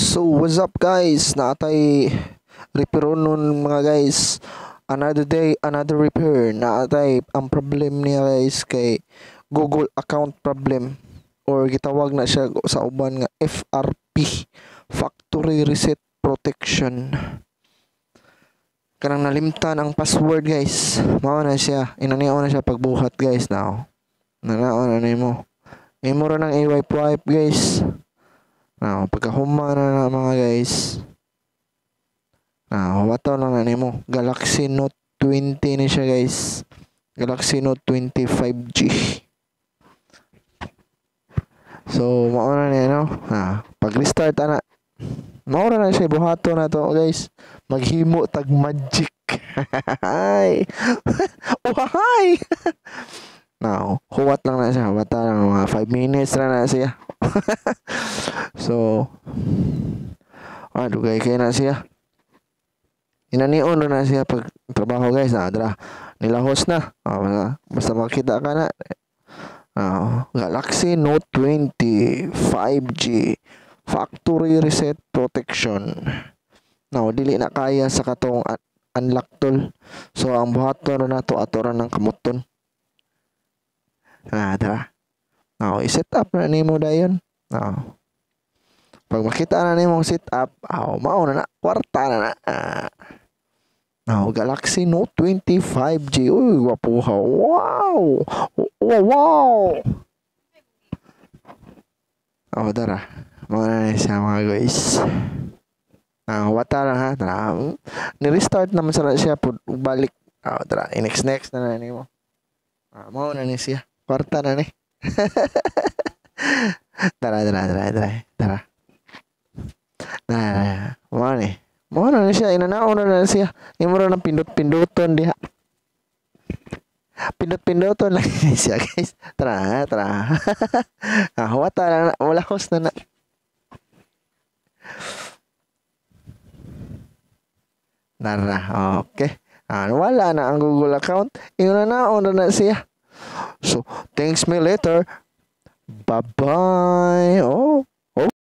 So what's up guys? Naatay repair nun mga guys. Another day, another repair. Naatay ang problem niya guys kay Google account problem or gitawag na siya sa uban nga FRP, Factory Reset Protection. Kanang nalimtan ang password guys. Mao na siya. Inaniaw na siya pagbuhat guys now. Nanaon na nimo. Imo ra ng i-wipe guys. Now, pagkahuma na mga guys. Now, wataw lang na nimo. Galaxy Note 20 ni siya guys. Galaxy Note 20 5G. So, mauna niya no. Pag-restart ana. Maura na siya buhato na to guys. Maghimo tag magic. Hi. Oh, hi. Now, huwat lang na siya. Huwata lang mga 5 minutes na siya. So, dugay kayo na siya. Inanion na siya pag trabaho guys. Dra, nilahos na. Basta makita ka na. Galaxy Note 20 5G Factory Reset Protection. Now, dili na kaya sa katong unlock tool. So, ang buhaton na to atoran ng kamuton. Tara. Now, i-set up na nimo dayon. Pag makita na nimo set up, mauna na, kwarta na. Now, Galaxy Note 20 5G. Uy, wapuha. Wow! Wow! Tara. Mauna na siya mga guys. Wata lang ha. Tara. Ni-restart naman siya po balik. Tara. Next na nimo. Mauna na siya. Kwarta na ni. Tara. Mo na siya, inanaon na siya. Imo ra ng pindot-pindoton diha. Pindot-pindoton lang siya, guys. Tara. Wata lang, wala host na. Tara, okay. Wala na ang Google account. Inanaon na siya. So, thanks me later. Bye-bye.